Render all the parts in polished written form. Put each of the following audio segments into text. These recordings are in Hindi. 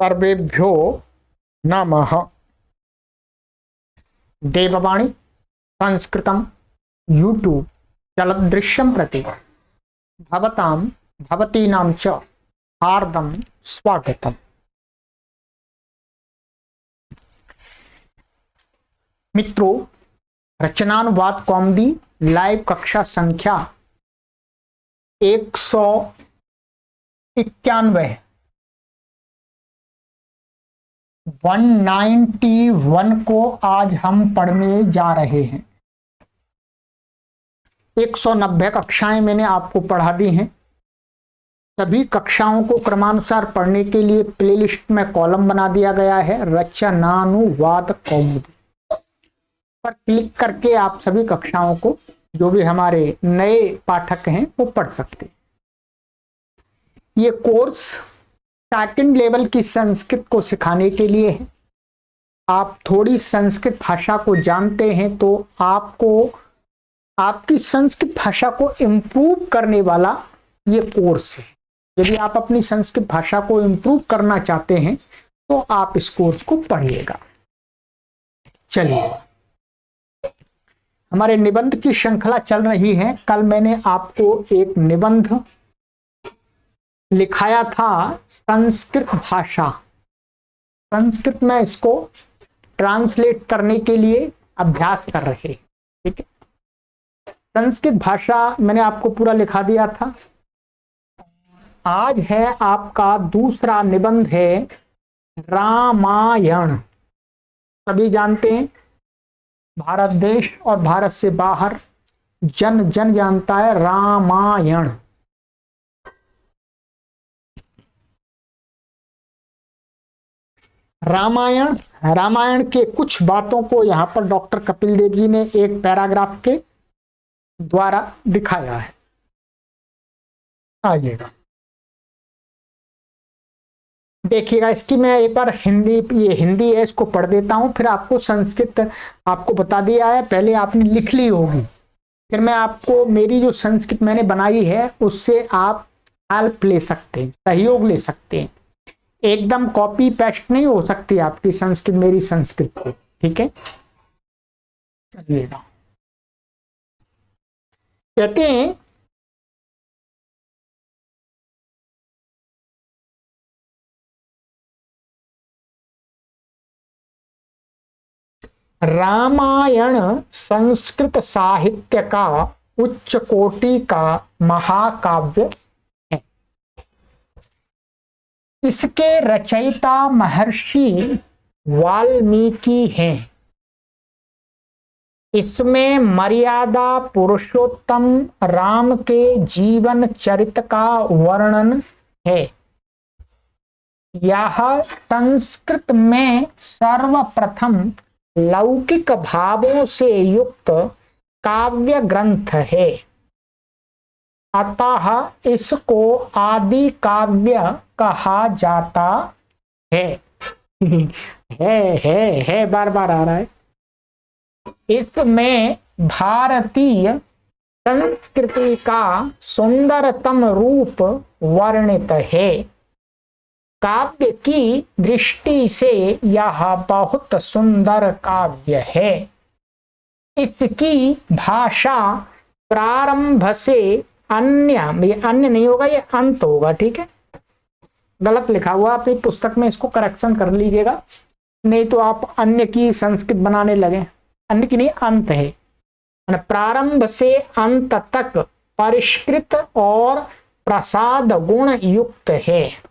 सर्वेभ्यो नमः। देववाणी संस्कृतं यूट्यूब चलदृश्यं प्रति भवतां भवतीनां च हार्दं स्वागतम्। मित्रों, रचनानुवाद कॉमेडी लाइव कक्षा संख्या 191 191 को आज हम पढ़ने जा रहे हैं। 190 कक्षाएं मैंने आपको पढ़ा दी हैं। सभी कक्षाओं को क्रमानुसार पढ़ने के लिए प्लेलिस्ट में कॉलम बना दिया गया है रचनानुवाद कौमुदी पर क्लिक करके आप सभी कक्षाओं को, जो भी हमारे नए पाठक हैं, वो पढ़ सकते हैं। ये कोर्स सेकंड लेवल की संस्कृत को सिखाने के लिए है। आप थोड़ी संस्कृत भाषा को जानते हैं तो आपको आपकी संस्कृत भाषा को इम्प्रूव करने वाला ये कोर्स है। यदि आप अपनी संस्कृत भाषा को इम्प्रूव करना चाहते हैं तो आप इस कोर्स को पढ़िएगा। चलिए, हमारे निबंध की श्रृंखला चल रही है। कल मैंने आपको एक निबंध लिखाया था संस्कृत भाषा। संस्कृत में इसको ट्रांसलेट करने के लिए अभ्यास कर रहे हैं। ठीक है, संस्कृत भाषा मैंने आपको पूरा लिखा दिया था। आज है आपका दूसरा निबंध है रामायण। सभी जानते हैं, भारत देश और भारत से बाहर जन जन जानता है रामायण। रामायण के कुछ बातों को यहाँ पर डॉक्टर कपिल देव जी ने एक पैराग्राफ के द्वारा दिखाया है। आइएगा, देखिएगा। इसकी मैं एक बार ये हिंदी है, इसको पढ़ देता हूँ, फिर आपको संस्कृत आपको बता दिया है, पहले आपने लिख ली होगी, फिर मैं आपको मेरी जो संस्कृत मैंने बनाई है उससे आप हेल्प ले सकते हैं, सहयोग ले सकते हैं। एकदम कॉपी पेस्ट नहीं हो सकती आपकी संस्कृत मेरी संस्कृत को। ठीक है, चलिएगा। कहते हैं, रामायण संस्कृत साहित्य का उच्च कोटि का महाकाव्य है। इसके रचयिता महर्षि वाल्मीकि हैं। इसमें मर्यादा पुरुषोत्तम राम के जीवन चरित्र का वर्णन है। यह संस्कृत में सर्वप्रथम लौकिक भावों से युक्त काव्य ग्रंथ है। अतः इसको आदि काव्य कहा जाता है। है बार बार आ रहा है। इसमें भारतीय संस्कृति का सुंदरतम रूप वर्णित है। काव्य की दृष्टि से यह बहुत सुंदर काव्य है। इसकी भाषा प्रारंभ से अन्य नहीं होगा, ये अंत होगा। ठीक है, गलत लिखा हुआ, अपनी पुस्तक में इसको करेक्शन कर लीजिएगा, नहीं तो आप अन्य की संस्कृत बनाने लगे। अन्य की नहीं, अंत है। प्रारंभ से अंत तक परिष्कृत और प्रसाद गुण युक्त है।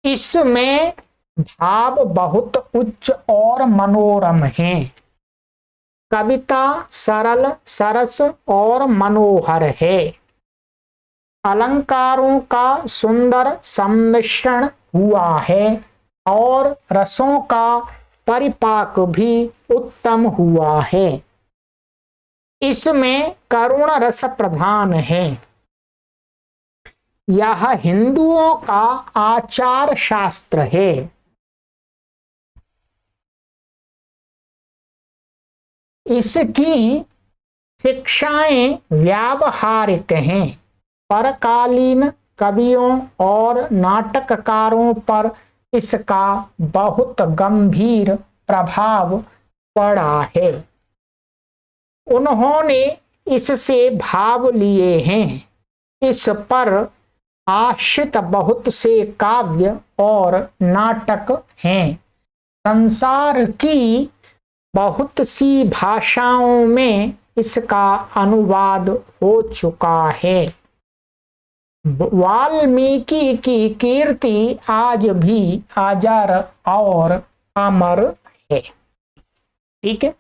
इसमें भाव बहुत उच्च और मनोरम हैं। कविता सरल, सरस और मनोहर है। अलंकारों का सुंदर सम्मिश्रण हुआ है और रसों का परिपाक भी उत्तम हुआ है। इसमें करुण रस प्रधान है। यह हिंदुओं का आचार शास्त्र है। इसकी शिक्षाएं व्यावहारिक हैं। परकालीन कवियों और नाटककारों पर इसका बहुत गंभीर प्रभाव पड़ा है। उन्होंने इससे भाव लिए हैं। इस पर आश्रित बहुत से काव्य और नाटक हैं। संसार की बहुत सी भाषाओं में इसका अनुवाद हो चुका है। वाल्मीकि की कीर्ति आज भी अजर और अमर है। ठीक है,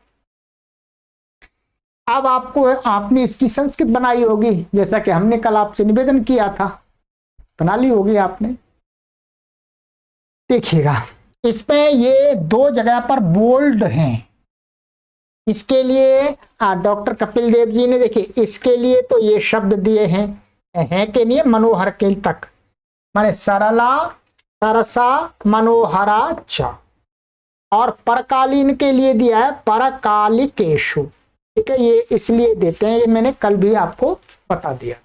अब आपने इसकी संस्कृत बनाई होगी, जैसा कि हमने कल आपसे निवेदन किया था, बना ली होगी आपने। देखिएगा, इसमें ये 2 जगह पर बोल्ड हैं। इसके लिए डॉक्टर कपिल देव जी ने, देखिए इसके लिए तो ये शब्द दिए हैं के लिए मनोहर के तक, माने सरला सरसा मनोहरा च, और परकालीन के लिए दिया है परकालिकेशु। ठीक है, ये इसलिए देते हैं, ये मैंने कल भी आपको बता दिया।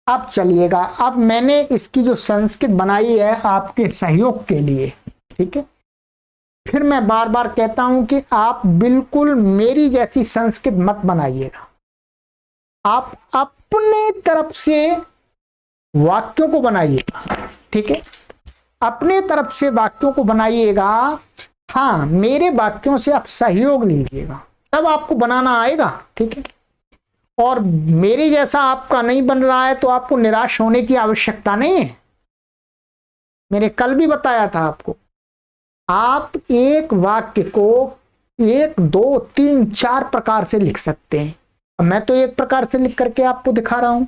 अब चलिएगा, अब मैंने इसकी जो संस्कृत बनाई है आपके सहयोग के लिए। ठीक है, फिर मैं बार बार कहता हूं कि आप बिल्कुल मेरी जैसी संस्कृत मत बनाइएगा। आप अपने तरफ से वाक्यों को बनाइएगा। ठीक है, अपने तरफ से वाक्यों को बनाइएगा। हाँ, मेरे वाक्यों से आप सहयोग लीजिएगा, तब आपको बनाना आएगा। ठीक है, और मेरी जैसा आपका नहीं बन रहा है तो आपको निराश होने की आवश्यकता नहीं है। मैंने कल भी बताया था आपको, आप एक वाक्य को 1, 2, 3, 4 प्रकार से लिख सकते हैं। अब मैं तो एक प्रकार से लिख करके आपको दिखा रहा हूं,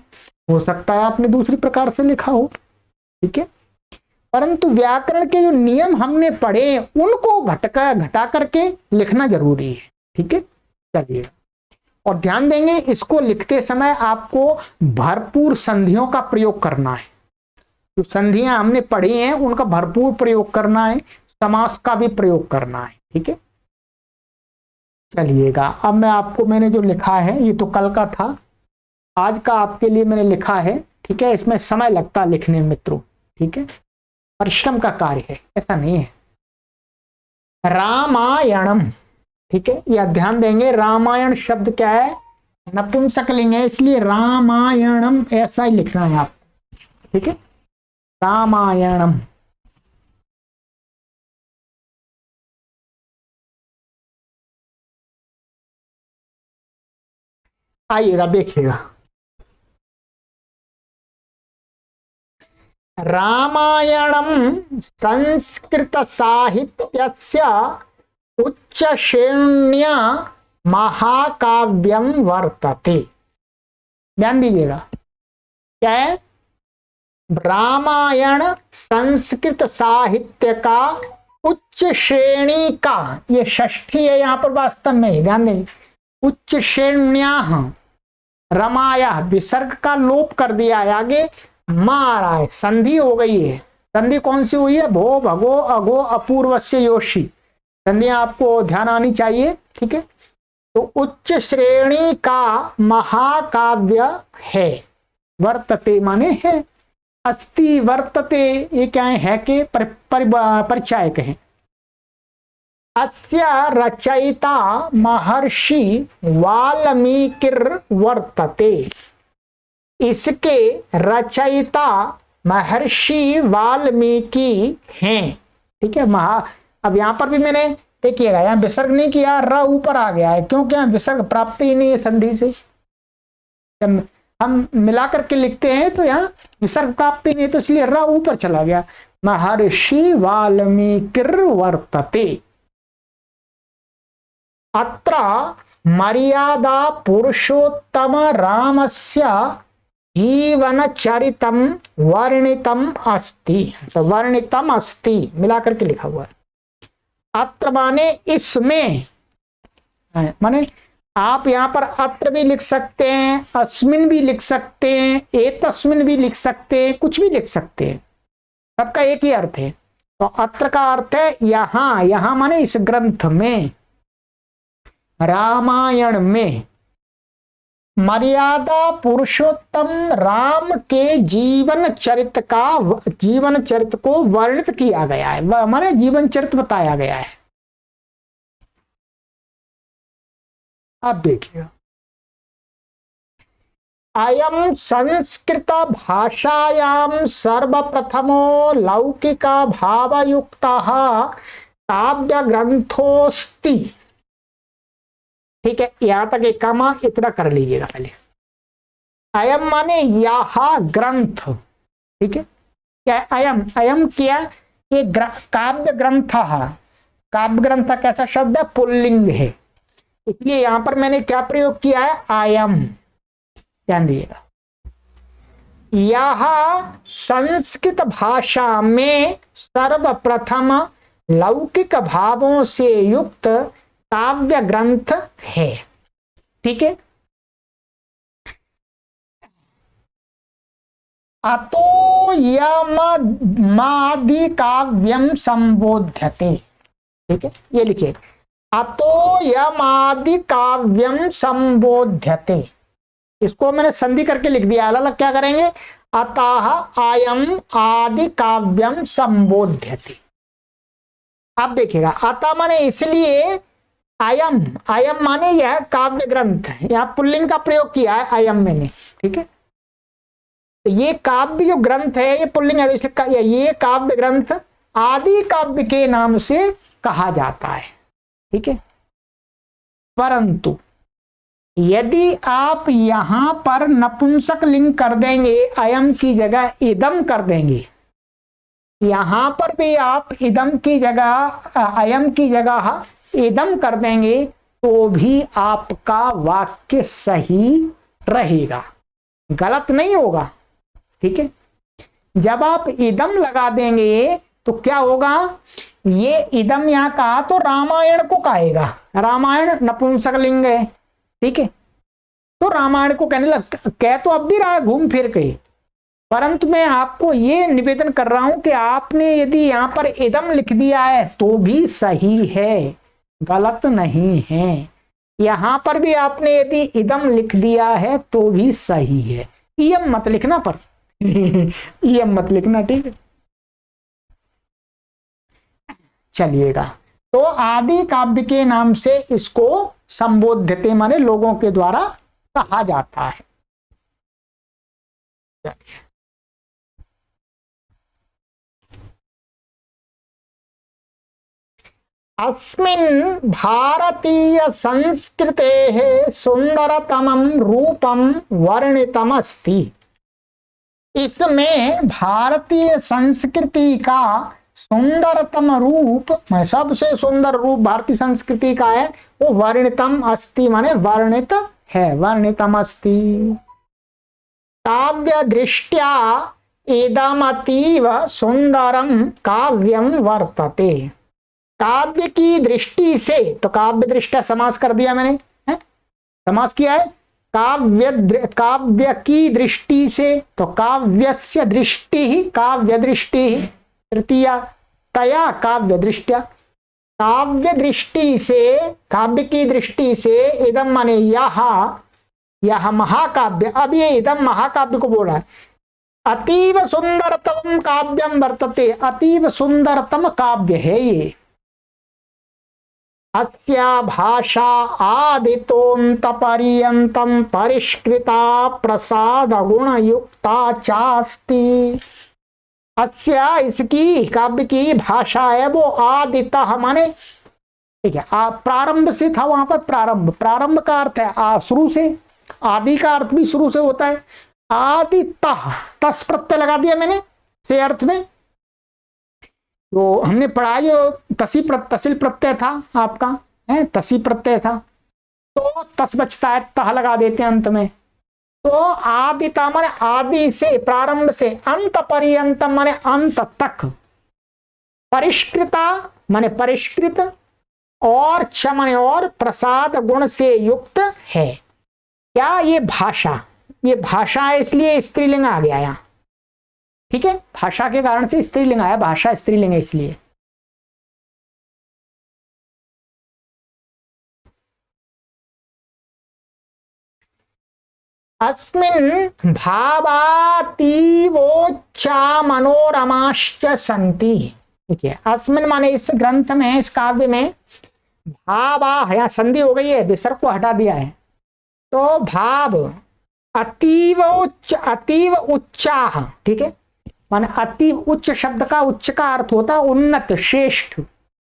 हो सकता है आपने दूसरी प्रकार से लिखा हो। ठीक है, परंतु व्याकरण के जो नियम हमने पढ़े उनको घटा करके लिखना जरूरी है। ठीक है, चलिए, और ध्यान देंगे इसको लिखते समय आपको भरपूर संधियों का प्रयोग करना है। जो संधियां हमने पढ़ी हैं उनका भरपूर प्रयोग करना है, समास का भी प्रयोग करना है। ठीक है, चलिएगा, अब मैंने जो लिखा है ये तो कल का था, आज का आपके लिए मैंने लिखा है। ठीक है, इसमें समय लगता है लिखने में मित्रों। ठीक है, परिश्रम का कार्य है, ऐसा नहीं है। रामायणम, ठीक है, यह ध्यान देंगे, रामायण शब्द क्या है, नपुंसकलिंग है, इसलिए रामायणम ऐसा ही लिखना है आप। ठीक है, रामायणम। आइएगा, देखिएगा, रामायणम संस्कृत साहित्यस्य उच्च श्रेण्या महाकाव्यम वर्तते। ध्यान दीजिएगा, क्या है, रामायण संस्कृत साहित्य का उच्च श्रेणी का, ये षष्ठी है यहां पर वास्तव में, ध्यान देंगे, उच्च श्रेण्या, रमाया विसर्ग का लोप कर दिया है, आगे मारा है, संधि हो गई है। संधि कौन सी हुई है, भो भगो अगो अपूर्वस्य योशी, संधियां आपको ध्यान आनी चाहिए। ठीक है, तो उच्च श्रेणी का महाकाव्य है, वर्तते माने है, अस्ति वर्तते ये क्या है के परिचायक है। अस्य रचयिता महर्षि वाल्मीकिर वर्तते, इसके रचयिता महर्षि वाल्मीकि हैं। ठीक है, अब यहां पर भी मैंने देखिएगा, यहां विसर्ग नहीं किया, र ऊपर आ गया है, क्योंकि यहां विसर्ग प्राप्त ही नहीं है संधि से। जब हम मिला करके लिखते हैं तो यहाँ विसर्ग प्राप्त ही नहीं, तो इसलिए र ऊपर चला गया, महर्षि वाल्मीकिर वर्तते। अत्र मर्यादा पुरुषोत्तम रामस्य जीवन चरितम वर्णितम अस्ति, तो वर्णितम अस्ति मिला करके लिखा हुआ है। अत्र माने इसमें, माने आप यहां पर अत्र भी लिख सकते हैं, अस्मिन भी लिख सकते हैं, एतस्मिन भी लिख सकते हैं, कुछ भी लिख सकते हैं, सबका एक ही अर्थ है। तो अत्र का अर्थ है यहां, यहां माने इस ग्रंथ में, रामायण में, मर्यादा पुरुषोत्तम राम के जीवन चरित्र को वर्णित किया गया है, माने जीवन चरित्र बताया गया है। आप देखिए, अयम संस्कृत भाषायां सर्वप्रथमो लौकिक भावयुक्तः काव्य ग्रंथोस्ति। ठीक है, यहां तक एक कमा इतना कर लीजिएगा पहले। अयम माने यह ग्रंथ, ठीक है, क्या अयम, अयम क्या, ये काव्य ग्रंथ, काव्य ग्रंथ कैसा शब्द है, पुल्लिंग है, इसलिए यहां पर मैंने क्या प्रयोग किया है, अयम। ध्यान दिएगा, यह संस्कृत भाषा में सर्वप्रथम लौकिक भावों से युक्त काव्य ग्रंथ है। ठीक है, अतो यमादि काव्यम संबोध्यते। ठीक है, ये लिखिए, अतो यमादि काव्यम संबोध्यते, इसको मैंने संधि करके लिख दिया, अलग अलग क्या करेंगे, अतः अयम आदि काव्यम संबोध्यते। आप देखिएगा, अतः माने इसलिए, अयम, अयम माने यह काव्य ग्रंथ है, यहां पुल्लिंग का प्रयोग किया है अयम मैंने। ठीक है, तो ये काव्य जो ग्रंथ है ये पुल्लिंग है, इसलिए ये काव्य ग्रंथ आदि काव्य के नाम से कहा जाता है। ठीक है, परंतु यदि आप यहां पर नपुंसक लिंग कर देंगे, अयम की जगह इदम कर देंगे, यहां पर भी आप इदम की जगह, अयम की जगह इदम कर देंगे, तो भी आपका वाक्य सही रहेगा, गलत नहीं होगा। ठीक है, जब आप इदम लगा देंगे तो क्या होगा, ये इदम यहां कहा तो रामायण को कहेगा, रामायण नपुंसक लिंग है। ठीक है, तो रामायण को कहने लग, कह तो अब भी रहा है घूम फिर के, परंतु मैं आपको ये निवेदन कर रहा हूं कि आपने यदि यहां पर इदम लिख दिया है तो भी सही है, गलत नहीं है। यहां पर भी आपने यदि इदम लिख दिया है तो भी सही है, इयम मत लिखना पर इयम मत लिखना। ठीक है, चलिएगा, तो आदि काव्य के नाम से इसको संबोध्यते माने लोगों के द्वारा कहा जाता है। अस्मिन् भारतीय संस्कृतेः सुंदरतमं रूपं वर्णितमस्ति। इसमें भारतीय संस्कृति का सुंदरतम रूप, सबसे सुंदर रूप भारतीय संस्कृति का है, वो वर्णितम अस्ति माने वर्णित है, वर्णितम अस्ति। काव्य दृष्टया इदमतीव सुंदरम काव्यम वर्तते। काव्य की दृष्टि से, तो काव्य दृष्टि समास कर दिया मैंने, है? समास किया है, काव्य की दृष्टि से, तो काव्यस्य दृष्टि ही, काव्य दृष्टि ही तृतीया तया काव्य दृष्टिया, काव्य दृष्टि से, काव्य की दृष्टि से, इदम माने यह महाकाव्य, अब ये इदम महाकाव्य को बोल रहा है, अतीव सुंदरतम काव्यम वर्तते, अतीव सुंदरतम काव्य है ये। अस्या भाषा आदितोन्त पर्यंतम परिष्कृता प्रसाद गुण युक्ता चास्ति। अस्या, इसकी, काव्य की भाषा है वो आदितः माने, ठीक है, प्रारंभ से था, वहां पर प्रारंभ, प्रारंभ का अर्थ है शुरू से, आदि का अर्थ भी शुरू से होता है। आदितः, तस प्रत्यय लगा दिया मैंने से अर्थ में, तो हमने पढ़ा जो तसिल प्रत्यय था आपका, है तसी प्रत्यय था, तो तस बचता है, तह लगा देते हैं अंत में। तो आदिता माने आदि से, प्रारंभ से, अंत पर्यंतम माने अंत तक, परिष्कृता माने परिष्कृत, और च माने और, प्रसाद गुण से युक्त है। क्या ये भाषा, ये भाषा है इसलिए स्त्रीलिंग आ गया यहाँ। ठीक है, भाषा के कारण से स्त्रीलिंग आया, भाषा स्त्रीलिंग है इसलिए। अस्मिन् भावातीवोच्चा मनोरमाश्च संति। ठीक है, अस्मिन् माने इस ग्रंथ में, इस काव्य में भावा, यहाँ संधि हो गई है, विसर्ग को हटा दिया है, तो भाव अतीव उच्च, अतीव उच्चाह। ठीक है, माने अति उच्च शब्द का उच्च का अर्थ होता है उन्नत, श्रेष्ठ,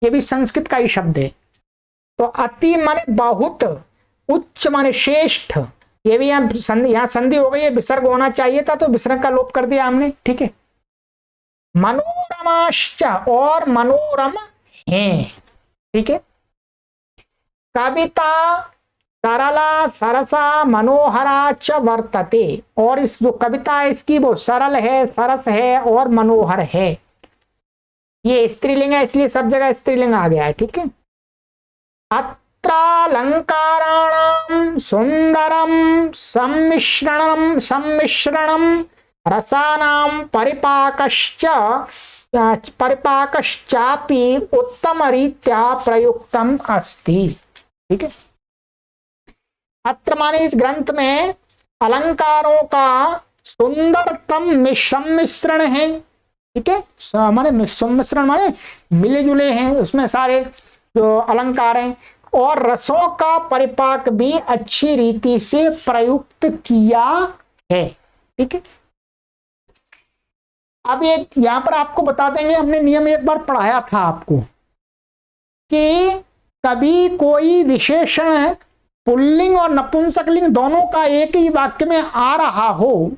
ये भी संस्कृत का ही शब्द है। तो अति माने बहुत, उच्च माने श्रेष्ठ, ये भी यहाँ संधि हो गई है, विसर्ग होना चाहिए था तो विसर्ग का लोप कर दिया हमने। ठीक है, मनोरमाश्च, और मनोरम है। ठीक है, कविता सरला सरसा मनोहरा च वर्तते, और इस जो कविता है इसकी वो सरल है, सरस है और मनोहर है। ये स्त्रीलिंग है इसलिए सब जगह स्त्रीलिंग आ गया है। ठीक है, अत्रालंकाराणां सुंदरम सम्मिश्रणम रसानां परिपाकश्चापि उत्तम रीत्या प्रयुक्तम अस्ति। ठीक है, अत्र माने इस ग्रंथ में अलंकारों का सुंदरतम सम्मिश्रण है। ठीक है, माने सम्मिश्रण माने मिले जुले हैं उसमें सारे जो अलंकार हैं, और रसों का परिपाक भी अच्छी रीति से प्रयुक्त किया है। ठीक है, अब ये यहां पर आपको बता देंगे, हमने नियम एक बार पढ़ाया था आपको कि कभी कोई विशेषण पुल्लिंग और नपुंसकलिंग दोनों का एक ही वाक्य में आ रहा हो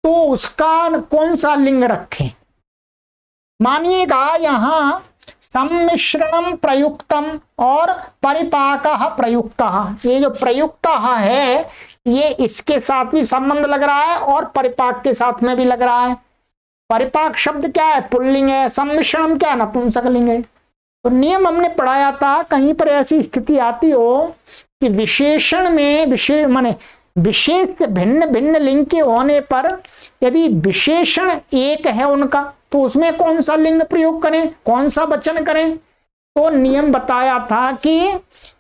तो उसका कौन सा लिंग रखें। मानिएगा यहां सम्मिश्रणम प्रयुक्तम और परिपाकः प्रयुक्तः, ये जो प्रयुक्तः है ये इसके साथ भी संबंध लग रहा है और परिपाक के साथ में भी लग रहा है। परिपाक शब्द क्या है, पुल्लिंग है, सम्मिश्रणम क्या है, नपुंसकलिंग है। तो नियम हमने पढ़ाया था, कहीं पर ऐसी स्थिति आती हो कि विशेषण में विशेष से भिन्न भिन्न लिंग के होने पर यदि विशेषण एक है उनका तो उसमें कौन सा लिंग प्रयोग करें, कौन सा वचन करें। तो नियम बताया था कि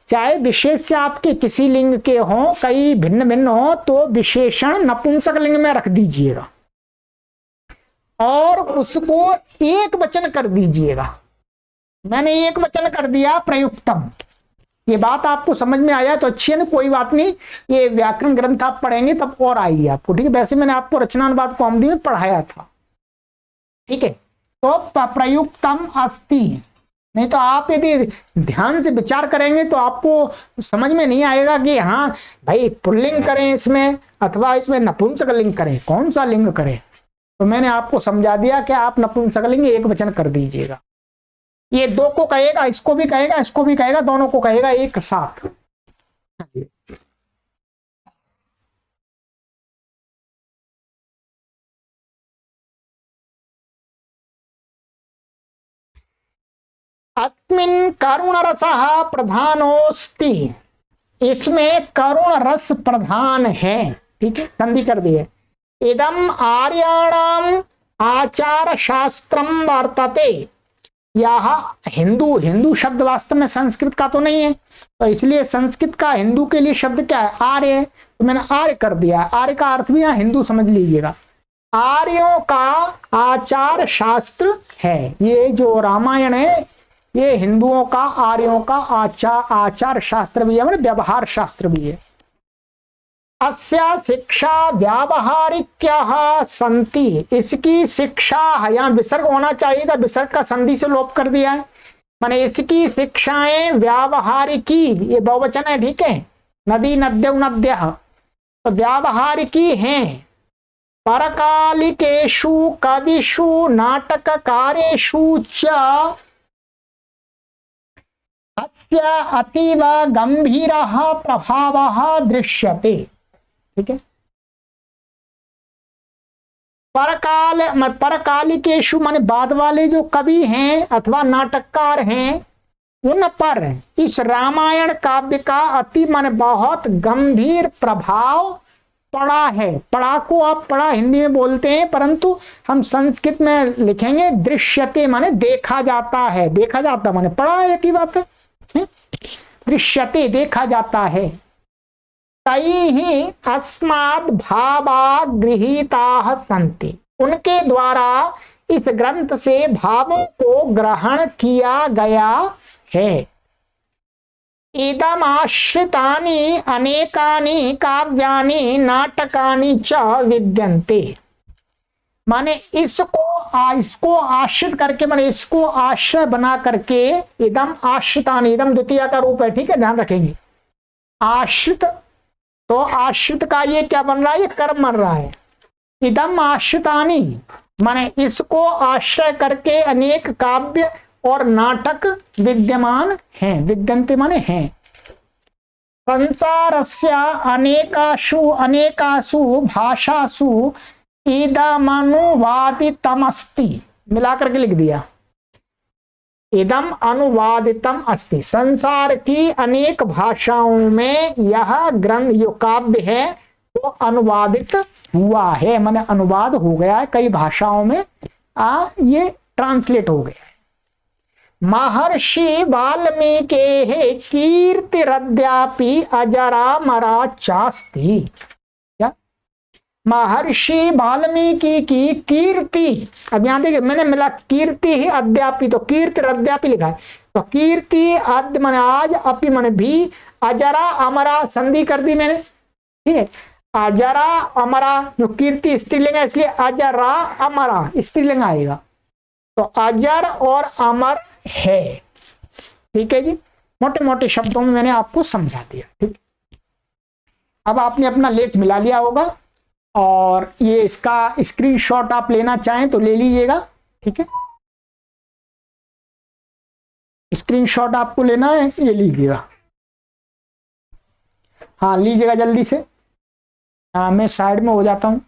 चाहे विशेष्य आपके किसी लिंग के हों, कई भिन्न भिन्न हो, तो विशेषण नपुंसक लिंग में रख दीजिएगा और उसको एक वचन कर दीजिएगा। मैंने एक वचन कर दिया प्रयुक्तम। ये बात आपको समझ में आया तो अच्छी है ना, कोई बात नहीं, ये व्याकरण ग्रंथ आप पढ़ेंगे तब और आएगी आपको। ठीक है, वैसे मैंने आपको रचनानुवाद कौमुदी में पढ़ाया था। ठीक है, तो प्रयुक्तम अस्ति, नहीं तो आप यदि ध्यान से विचार करेंगे तो आपको समझ में नहीं आएगा कि हाँ भाई पुल्लिंग करें इसमें अथवा इसमें नपुंसक लिंग करें, कौन सा लिंग करें। तो मैंने आपको समझा दिया कि आप नपुंसक लिंग एक वचन कर दीजिएगा। ये दो को कहेगा, इसको भी कहेगा, इसको भी कहेगा, दोनों को कहेगा एक साथ। अस्मिन् करुण रसः प्रधानोस्ति, इसमें करुण रस प्रधान है। ठीक है, संधि कर दी है। इदम आर्याणाम आचार शास्त्रम वर्तते, यह हिंदू, हिंदू शब्द वास्तव में संस्कृत का तो नहीं है, तो इसलिए संस्कृत का हिंदू के लिए शब्द क्या है, आर्य है, तो मैंने आर्य कर दिया। आर्य का अर्थ भी यहाँ हिंदू समझ लीजिएगा। आर्यों का आचार शास्त्र है, ये जो रामायण है ये हिंदुओं का, आर्यों का आचार शास्त्र भी है, मतलब व्यवहार शास्त्र भी है। अस्या शिक्षा व्यावहारिक्याः संति, इसकी शिक्षा, यहाँ विसर्ग होना चाहिए था, विसर्ग का संधि से लोप कर दिया है। माने इसकी शिक्षाएं व्यावहारिकी, ये बहुवचन है। ठीक है, नदी नद्यौ नद्यः, तो व्यावहारिकी हैं। परकालिकेषु कविषु नाटककारेषु च अस्य अतीव गंभीरः प्रभावः दृश्यते। ठीक है, परकालिकेषु माने बाद वाले जो कवि हैं अथवा नाटककार हैं उन पर इस रामायण काव्य का अति माने बहुत गंभीर प्रभाव पड़ा है। पड़ा को आप पड़ा हिंदी में बोलते हैं, परंतु हम संस्कृत में लिखेंगे दृश्यते, माने देखा जाता है। देखा जाता माने पड़ा, एक ही बात है। दृश्यते देखा जाता है। तैहि अस्माद् भावा गृहीताः सन्ति, उनके द्वारा इस ग्रंथ से भावों को ग्रहण किया गया है। इदम आश्रितानि अनेकानि काव्यानि नाटकानि च विद्यन्ते, माने इसको आश्रित करके, माने इसको आश्रय बना करके, इदम आश्रितानि, इदम द्वितीय का रूप है, ठीक है, ध्यान रखेंगे। आश्रित, तो आश्रित का ये क्या बन रहा है, ये कर्म बन रहा है। इदम आश्रितानि माने इसको आश्रय करके अनेक काव्य और नाटक विद्यमान हैं, विद्यन्ते माने हैं। संसारस्य अनेकासु भाषासु इदमनुवादितमस्ति, मिलाकर के लिख दिया, इदम अनुवादितम अस्ति, संसार की अनेक भाषाओं में यह ग्रंथ, जो काव्य है, वो अनुवादित हुआ है, माने अनुवाद हो गया है, कई भाषाओं में ये ट्रांसलेट हो गया है। महर्षि वाल्मीकि कीर्तिरद्यापि अजरामरा चास्ति, क्या महर्षि वाल्मीकि की कीर्ति, अब यहां देखिए मैंने मिला कीर्ति ही अद्यापि, तो कीर्तिरद्यापि लिखा है, तो कीर्ति अद्य माने आज, अपि माने भी, अजरा अमरा संधि कर दी मैंने, ठीक है। अजरा अमरा, जो कीर्ति स्त्रीलिंग है इसलिए अजरा अमरा स्त्रीलिंग आएगा, तो अजर और अमर है, ठीक है जी। मोटे मोटे शब्दों में मैंने आपको समझा दिया, ठीक। अब आपने अपना लेख मिला लिया होगा, और ये इसका स्क्रीनशॉट आप लेना चाहें तो ले लीजिएगा, ठीक है। स्क्रीनशॉट आपको लेना है, ये लीजिएगा, हाँ लीजिएगा जल्दी से। मैं साइड में हो जाता हूं,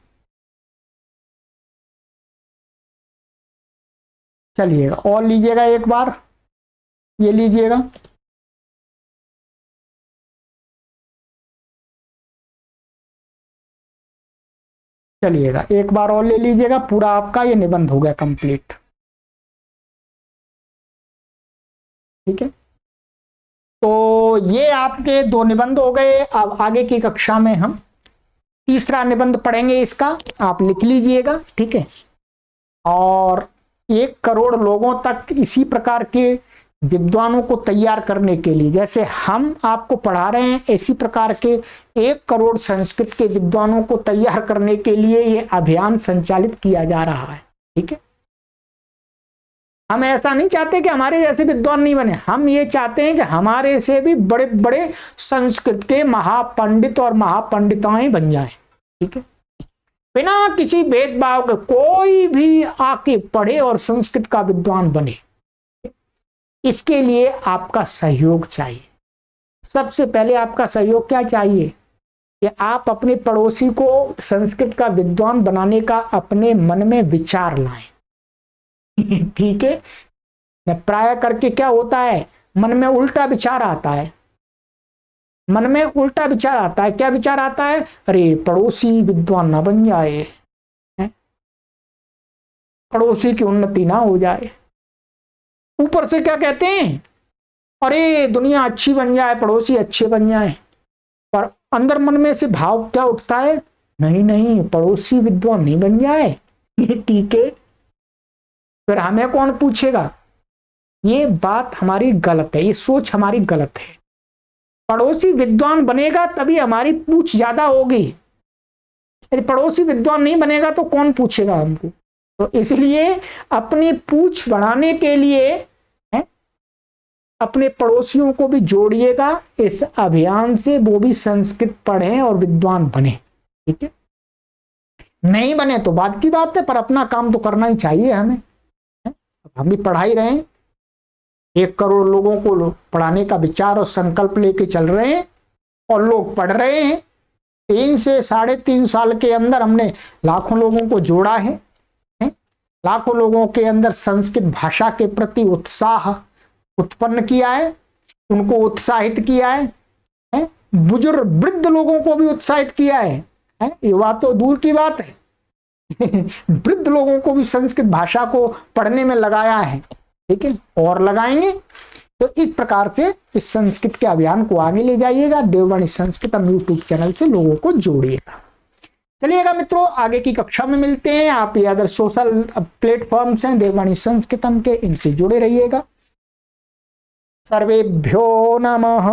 चलिएगा, और लीजिएगा एक बार, ये लीजिएगा, चलिएगा एक बार और ले लीजिएगा, पूरा आपका ये निबंध हो गया कंप्लीट, ठीक है। तो ये आपके 2 निबंध हो गए। अब आगे की कक्षा में हम तीसरा निबंध पढ़ेंगे, इसका आप लिख लीजिएगा, ठीक है। और 1 करोड़ लोगों तक इसी प्रकार के विद्वानों को तैयार करने के लिए, जैसे हम आपको पढ़ा रहे हैं, इसी प्रकार के 1 करोड़ संस्कृत के विद्वानों को तैयार करने के लिए ये अभियान संचालित किया जा रहा है, ठीक है। हम ऐसा नहीं चाहते कि हमारे जैसे विद्वान नहीं बने, हम ये चाहते हैं कि हमारे से भी बड़े बड़े संस्कृत के महापंडित और महापंडिताएं बन जाएं, ठीक है। बिना किसी भेदभाव के कोई भी आके पढ़े और संस्कृत का विद्वान बने, इसके लिए आपका सहयोग चाहिए। सबसे पहले आपका सहयोग क्या चाहिए कि आप अपने पड़ोसी को संस्कृत का विद्वान बनाने का अपने मन में विचार लाएं, ठीक है। प्राय करके क्या होता है, मन में उल्टा विचार आता है, मन में उल्टा विचार आता है। क्या विचार आता है, अरे पड़ोसी विद्वान ना बन जाए, पड़ोसी की उन्नति ना हो जाए। ऊपर से क्या कहते हैं, अरे दुनिया अच्छी बन जाए, पड़ोसी अच्छे बन जाए, पर अंदर मन में से भाव क्या उठता है, नहीं नहीं पड़ोसी विद्वान नहीं बन जाए, ठीक है। फिर हमें कौन पूछेगा, ये बात हमारी गलत है, ये सोच हमारी गलत है। पड़ोसी विद्वान बनेगा तभी हमारी पूछ ज्यादा होगी, यदि पड़ोसी विद्वान नहीं बनेगा तो कौन पूछेगा हमको। तो इसलिए अपनी पूछ बढ़ाने के लिए अपने पड़ोसियों को भी जोड़िएगा इस अभियान से, वो भी संस्कृत पढ़ें और विद्वान बने, ठीक है। नहीं बने तो बात की बात है, पर अपना काम तो करना ही चाहिए हमें। हम भी पढ़ा ही रहे हैं, 1 करोड़ लोगों को पढ़ाने का विचार और संकल्प लेके चल रहे हैं, और लोग पढ़ रहे हैं। 3 से 3.5 साल के अंदर हमने लाखों लोगों को जोड़ा है, लाखों लोगों के अंदर संस्कृत भाषा के प्रति उत्साह उत्पन्न किया है, उनको उत्साहित किया है, बुजुर्ग वृद्ध लोगों को भी उत्साहित किया है, युवा तो दूर की बात है, वृद्ध लोगों को भी संस्कृत भाषा को पढ़ने में लगाया है, ठीक है, और लगाएंगे। तो इस प्रकार से इस संस्कृत के अभियान को आगे ले जाइएगा। देववाणी संस्कृतम यूट्यूब चैनल से लोगों को जोड़िएगा। चलिएगा मित्रों, आगे की कक्षा में मिलते हैं। आप ये अदर सोशल प्लेटफॉर्म्स हैं देववाणी संस्कृतम के, इनसे जुड़े रहिएगा। सर्वेभ्यो नमः।